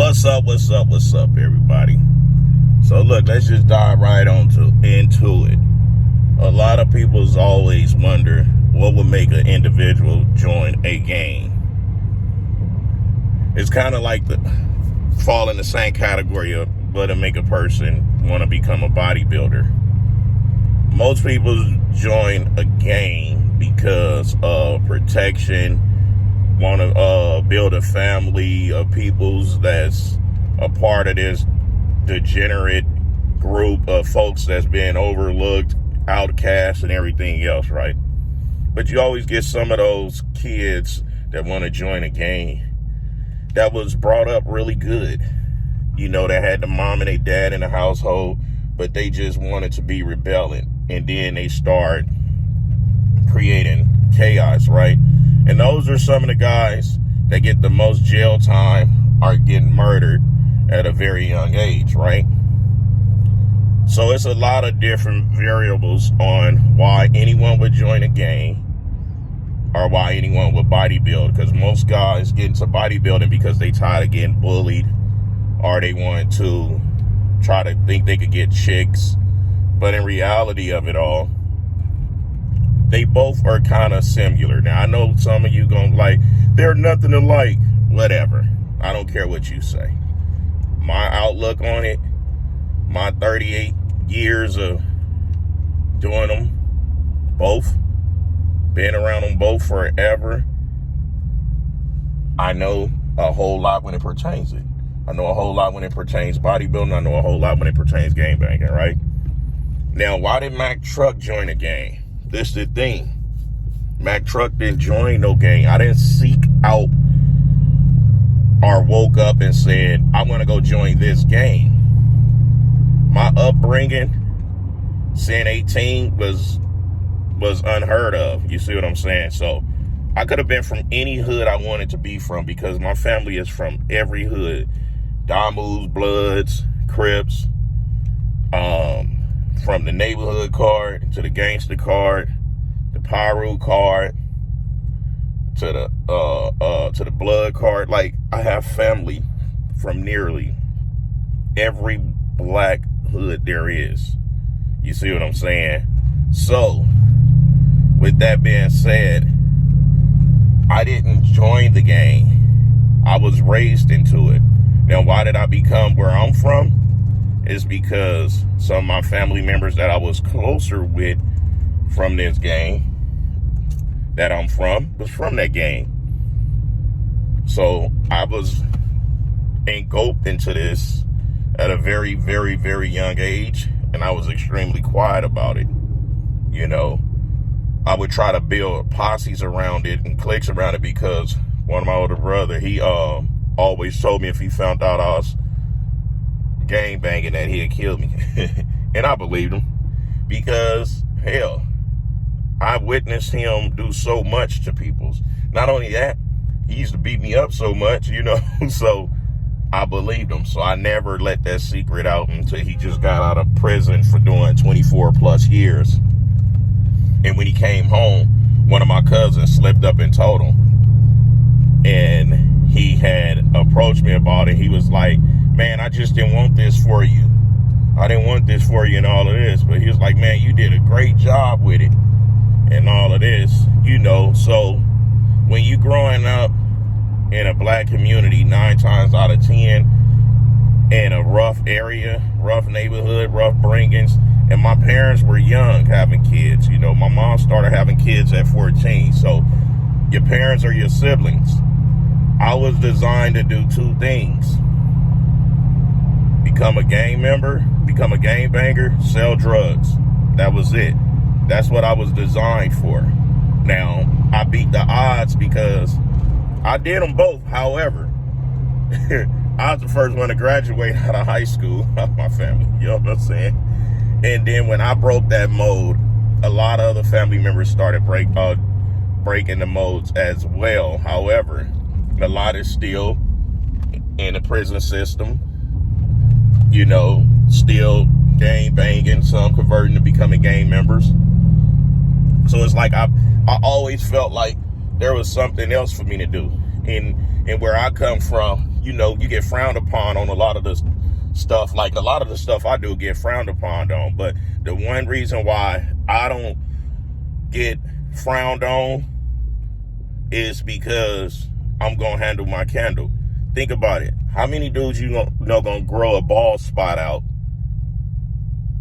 What's up, everybody? So look, let's just dive right into it. A lot of people's always wonder what would make an individual join a gang. It's kind of like fall in the same category of what to make a person want to become a bodybuilder. Most people join a gang because of protection, want to build a family of peoples that's a part of this degenerate group of folks that's been overlooked, outcast, and everything else, right? But you always get some of those kids that want to join a gang that was brought up really good. You know, they had the mom and their dad in the household, but they just wanted to be rebelling. And then they start creating chaos, right? And those are some of the guys that get the most jail time, are getting murdered at a very young age, right? So it's a lot of different variables on why anyone would join a gang or why anyone would bodybuild. Because most guys get into bodybuilding because they tired of getting bullied, or they want to try to think they could get chicks. But in reality of it all, they both are kind of similar. Now, I know some of you going like, they're nothing alike. Whatever. I don't care what you say. My outlook on it, my 38 years of doing them both, being around them both forever, I know a whole lot when it pertains it. I know a whole lot when it pertains bodybuilding. I know a whole lot when it pertains gangbanging, right? Now, why did Mack Truck join a gang? This is the thing. Mack Truck didn't join no gang. I didn't seek out or woke up and said, I want to go join this gang. My upbringing, since 18, was unheard of. You see what I'm saying? So I could have been from any hood I wanted to be from because my family is from every hood. Damus, Bloods, Crips, from the neighborhood card to the gangster card, the Pyro card, to the blood card. Like, I have family from nearly every black hood there is. You see what I'm saying? So, with that being said, I didn't join the gang. I was raised into it. Now, why did I become where I'm from? Is because some of my family members that I was closer with from this gang that I'm from was from that gang. So I was engulfed into this at a very, very, very young age, and I was extremely quiet about it. You know, I would try to build posses around it and cliques around it because one of my older brother, he always told me if he found out I was gang banging that he'd kill me. And I believed him because, hell, I witnessed him do so much to people. Not only that, he used to beat me up so much, you know, so I believed him. So I never let that secret out until he just got out of prison for doing 24 plus years. And when he came home, one of my cousins slipped up and told him. And he had approached me about it. He was like, man, I just didn't want this for you. I didn't want this for you and all of this. But he was like, man, you did a great job with it and all of this, you know. So when you growing up in a black community, 9 times out of 10, in a rough area, rough neighborhood, rough bringings, and my parents were young having kids. You know, my mom started having kids at 14. So your parents are your siblings. I was designed to do 2 things. Become a gang member, become a gang banger, sell drugs. That was it. That's what I was designed for. Now, I beat the odds because I did them both. However, I was the first one to graduate out of high school of my family. You know what I'm saying? And then when I broke that mold, a lot of other family members started breaking the molds as well. However, a lot is still in the prison system. You know, still gang banging, some converting to becoming gang members. So it's like I always felt like there was something else for me to do. And where I come from, you know, you get frowned upon on a lot of the stuff. Like a lot of the stuff I do get frowned upon on. But the one reason why I don't get frowned on is because I'm going to handle my candle. Think about it. How many dudes you know going to grow a bald spot out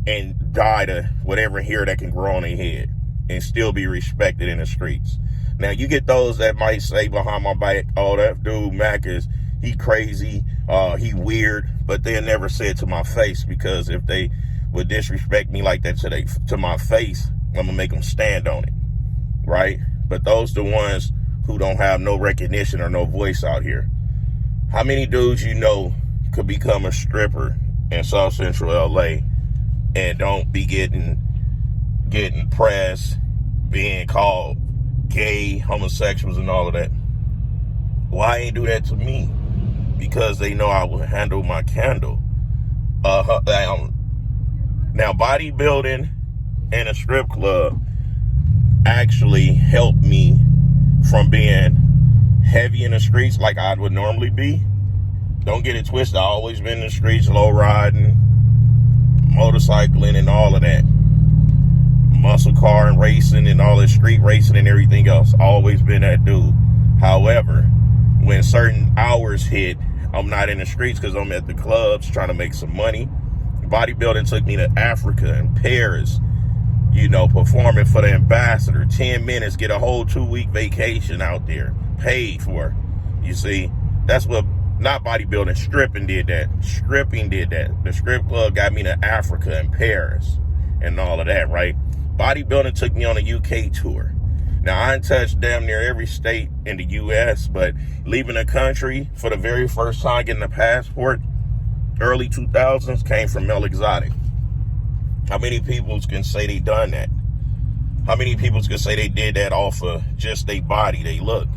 and dye to whatever hair that can grow on their head and still be respected in the streets? Now, you get those that might say behind my back, oh, that dude Mac he crazy, he weird, but they'll never say it to my face, because if they would disrespect me like that to my face, I'm going to make them stand on it, right? But those the ones who don't have no recognition or no voice out here. How many dudes you know could become a stripper in South Central LA and don't be getting pressed, being called gay, homosexuals, and all of that? Why ain't do that to me? Because they know I will handle my candle. Now, bodybuilding and a strip club actually helped me from being heavy in the streets like I would normally be. Don't get it twisted. I've always been in the streets, low riding, motorcycling, and all of that. Muscle car and racing and all that street racing and everything else. Always been that dude. However, when certain hours hit, I'm not in the streets because I'm at the clubs trying to make some money. Bodybuilding took me to Africa and Paris, you know, performing for the ambassador. 10 minutes, get a whole 2-week vacation out there, paid for. You see, that's what, not bodybuilding, stripping did that. Stripping did that. The strip club got me to Africa and Paris and all of that, right? Bodybuilding took me on a UK tour. Now, I ain't touched damn near every state in the U.S., but leaving the country for the very first time, getting a passport, early 2000s, came from Mel Exotic. How many people can say they done that? How many people can say they did that off of just their body, they look?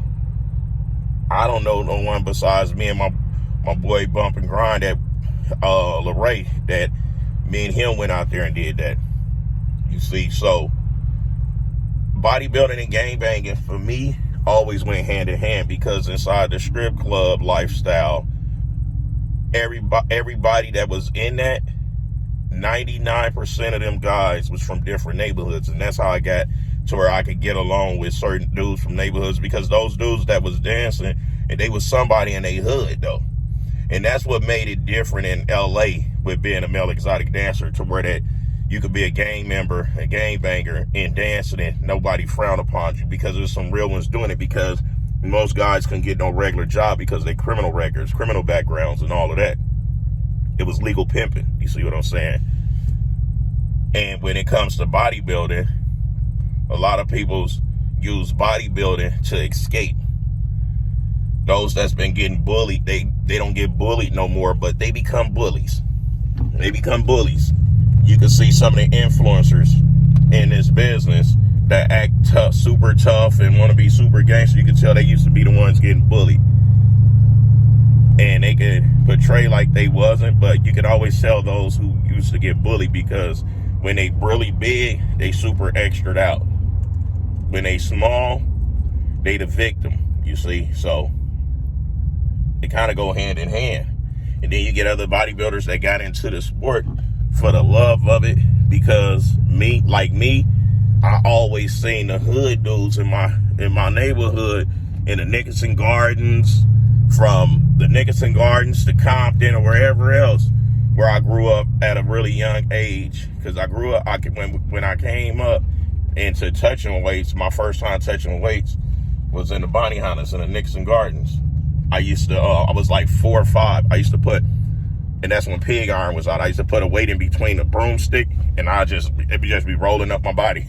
I don't know no one besides me and my boy Bump and Grind at Luray, that me and him went out there and did that. You see, so bodybuilding and gangbanging for me always went hand in hand, because inside the strip club lifestyle, everybody that was in that, 99% of them guys was from different neighborhoods, and that's how I got to where I could get along with certain dudes from neighborhoods, because those dudes that was dancing, and they was somebody in their hood though. And that's what made it different in LA with being a Male Exotic dancer, to where that you could be a gang member, a gang banger, and dancing, and nobody frowned upon you, because there's some real ones doing it, because most guys couldn't get no regular job because of their criminal records, criminal backgrounds, and all of that. It was legal pimping. You see what I'm saying? And when it comes to bodybuilding, a lot of people use bodybuilding to escape. Those that's been getting bullied, they don't get bullied no more, but they become bullies. They become bullies. You can see some of the influencers in this business that act tough, super tough, and want to be super gangster. You can tell they used to be the ones getting bullied. And they could portray like they wasn't, but you can always tell those who used to get bullied, because when they really big, they super extra'd out. When they small, they the victim, you see. So they kind of go hand in hand. And then you get other bodybuilders that got into the sport for the love of it, because me, I always seen the hood dudes in my neighborhood, in the Nickerson Gardens, from the Nickerson Gardens to Compton or wherever else, where I grew up at a really young age. Because I grew up, when I came up into touching weights, my first time touching weights was in the Bonnie Hunters in the Nickerson Gardens. I was like 4 or 5. I used to put, and that's when pig iron was out, I used to put a weight in between the broomstick, and it'd just be rolling up my body.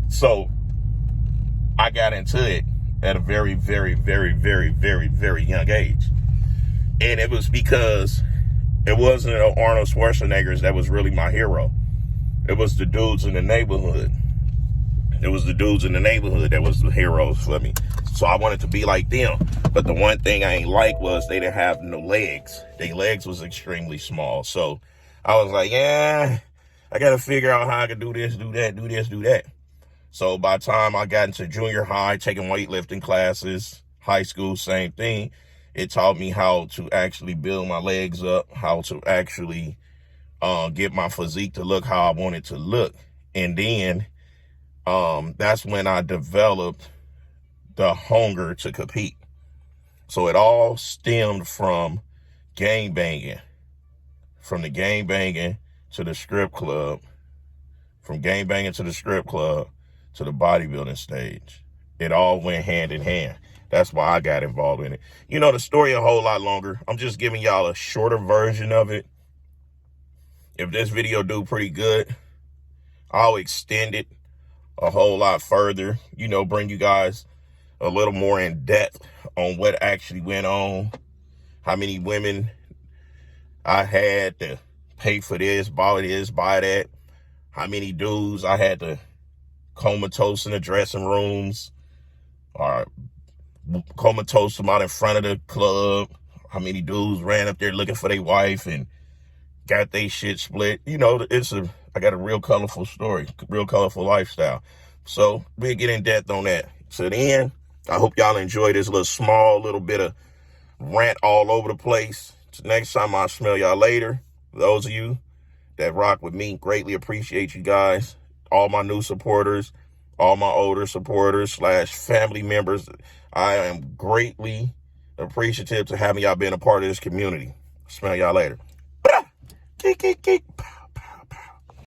So I got into it at a very, very, very, very, very, very young age. And it was because it wasn't Arnold Schwarzenegger that was really my hero. It was the dudes in the neighborhood. It was the dudes in the neighborhood that was the heroes for me. So I wanted to be like them. But the one thing I ain't like was they didn't have no legs. Their legs was extremely small. So I was like, yeah, I got to figure out how I can do this, do that, do this, do that. So by the time I got into junior high, taking weightlifting classes, high school, same thing, It taught me how to actually build my legs up, how to actually get my physique to look how I want it to look. And then that's when I developed the hunger to compete. So it all stemmed from gang banging, from the gang banging to the strip club, from gang banging to the strip club to the bodybuilding stage. It all went hand in hand. That's why I got involved in it. You know, the story a whole lot longer. I'm just giving y'all a shorter version of it. If this video do pretty good, I'll extend it a whole lot further. You know, bring you guys a little more in depth on what actually went on, how many women I had to pay for this, buy that, how many dudes I had to comatose in the dressing rooms or comatose them out in front of the club, how many dudes ran up there looking for their wife and got they shit split. You know, I got a real colorful story, real colorful lifestyle. So we'll get in depth on that. So then, I hope y'all enjoy this little bit of rant all over the place. So next time, I'll smell y'all later. Those of you that rock with me, greatly appreciate you guys. All my new supporters, all my older supporters / family members, I am greatly appreciative to having y'all been a part of this community. Smell y'all later. Geek, geek, geek.